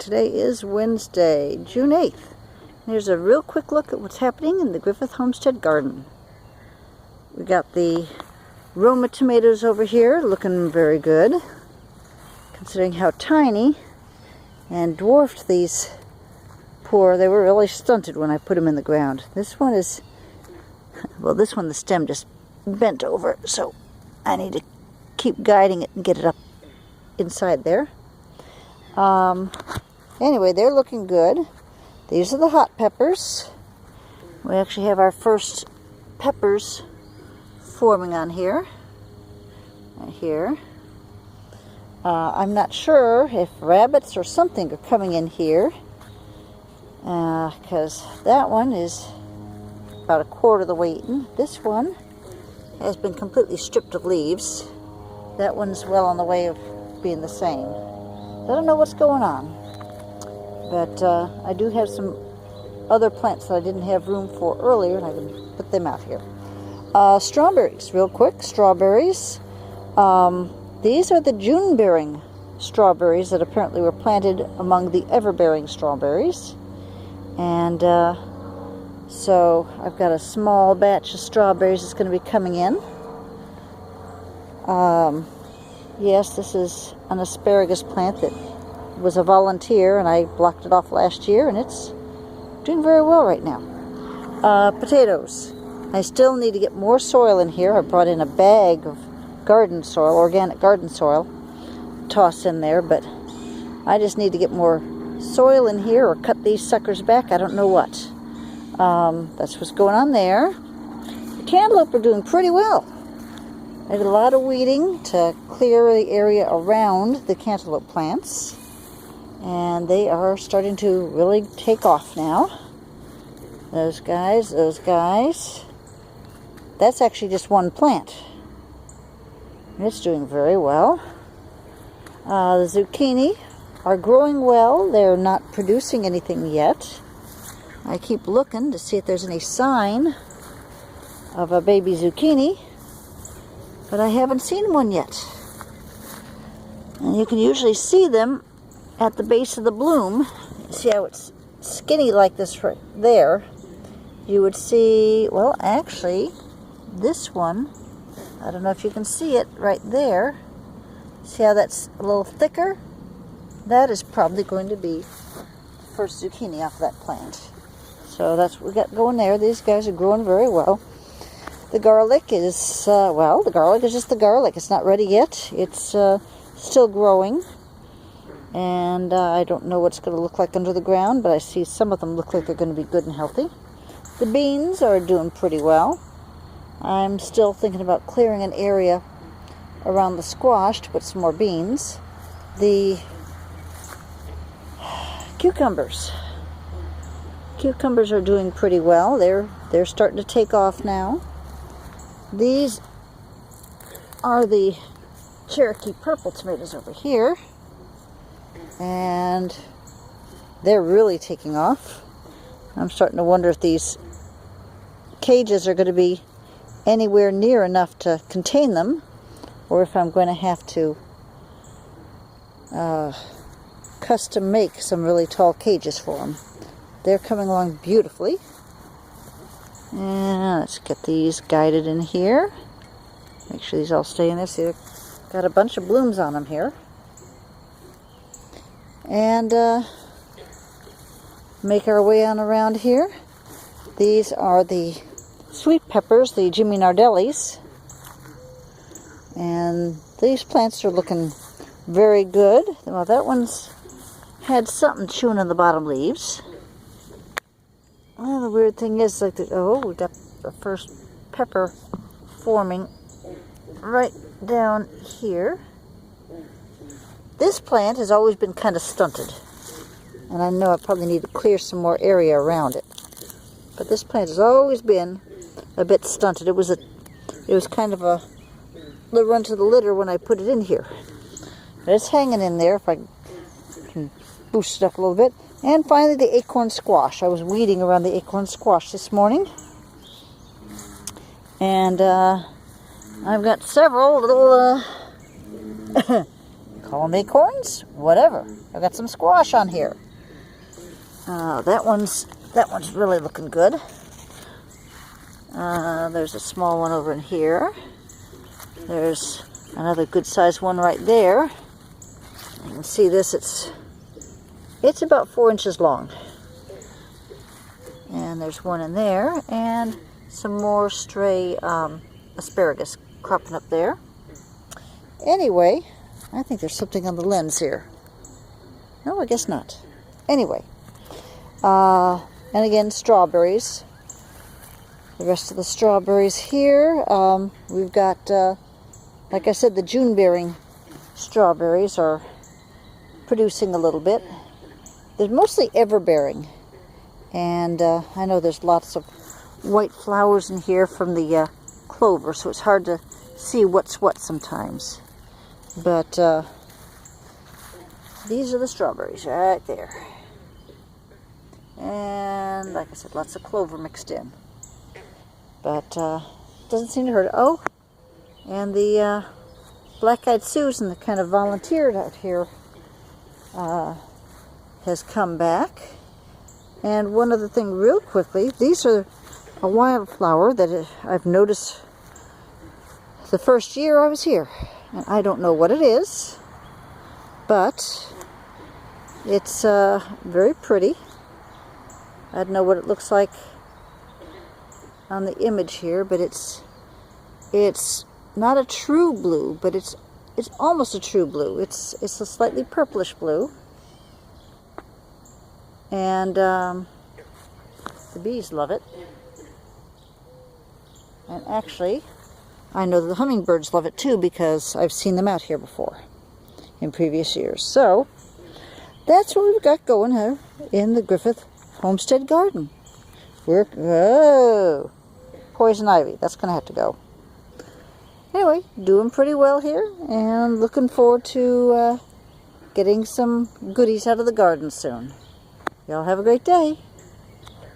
Today is Wednesday, June 8th. Here's a real quick look at what's happening in the Griffith Homestead garden. We got the Roma tomatoes over here looking very good, considering how tiny and dwarfed these poor. They were really stunted when I put them in the ground. This one is, well, this one the stem just bent over, so I need to keep guiding it and get it up inside there. Anyway, they're looking good. These are the hot peppers. We actually have our first peppers forming on here. Right here. I'm not sure if rabbits or something are coming in here, because that one is about a quarter of the way eaten. This one has been completely stripped of leaves. That one's well on the way of being the same. I don't know what's going on, but I do have some other plants that I didn't have room for earlier, and I can put them out here. Strawberries, real quick. Strawberries. These are the June-bearing strawberries that apparently were planted among the ever-bearing strawberries. And so I've got a small batch of strawberries that's going to be coming in. Yes, this is an asparagus plant that was a volunteer, and I blocked it off last year, and it's doing very well right now. Potatoes. I still need to get more soil in here. I brought in a bag of garden soil, organic garden soil, tossed in there, but I just need to get more soil in here or cut these suckers back. I don't know what. That's what's going on there. The cantaloupe are doing pretty well. I did a lot of weeding to clear the area around the cantaloupe plants, and they are starting to really take off now. Those guys, those guys. That's actually just one plant. It's doing very well. The zucchini are growing well. They're not producing anything yet. I keep looking to see if there's any sign of a baby zucchini, but I haven't seen one yet. And you can usually see them at the base of the bloom. See how it's skinny like this right there? You would see, well, actually, this one, I don't know if you can see it right there. See how that's a little thicker? That is probably going to be the first zucchini off that plant. So that's what we got going there. These guys are growing very well. The garlic is, well, the garlic is just the garlic. It's not ready yet. It's still growing. And I don't know what it's going to look like under the ground, but I see some of them look like they're going to be good and healthy. The beans are doing pretty well. I'm still thinking about clearing an area around the squash to put some more beans. The cucumbers. Cucumbers are doing pretty well. They're starting to take off now. These are the Cherokee purple tomatoes over here, and they're really taking off. I'm starting to wonder if these cages are going to be anywhere near enough to contain them, or if I'm going to have to custom make some really tall cages for them. They're coming along beautifully. And let's get these guided in here. Make sure these all stay in there. See, they've got a bunch of blooms on them here. And make our way on around here. These are the sweet peppers, the Jimmy Nardellis. And these plants are looking very good. Well, that one's had something chewing on the bottom leaves. Well, the weird thing is, like, we got the first pepper forming right down here. This plant has always been kind of stunted, and I know I probably need to clear some more area around it. But this plant has always been a bit stunted. It was kind of a run to the litter when I put it in here. But it's hanging in there if I can boost it up a little bit. And finally, the acorn squash. I was weeding around the acorn squash this morning. And I've got several little Call them acorns, whatever. I've got some squash on here. That one's really looking good. There's a small one over in here. There's another good-sized one right there. You can see this. It's about 4 inches long. And there's one in there, and some more stray asparagus cropping up there. Anyway, I think there's something on the lens here. No, I guess not. Anyway, and again, strawberries. The rest of the strawberries here, we've got, like I said, the June-bearing strawberries are producing a little bit. They're mostly ever-bearing. And I know there's lots of white flowers in here from the clover, so it's hard to see what's what sometimes. But these are the strawberries right there. And like I said, lots of clover mixed in. But doesn't seem to hurt. Oh, and the black-eyed Susan that kind of volunteered out here has come back. And one other thing real quickly, these are a wildflower that I've noticed the first year I was here. And I don't know what it is, but it's very pretty. I don't know what it looks like on the image here, but it's not a true blue, but it's almost a true blue. It's a slightly purplish blue. And the bees love it. And actually, I know the hummingbirds love it too, because I've seen them out here before in previous years. So that's what we've got going here in the Griffith Homestead garden. Oh, poison ivy. That's going to have to go. Anyway, doing pretty well here, and looking forward to getting some goodies out of the garden soon. Y'all have a great day.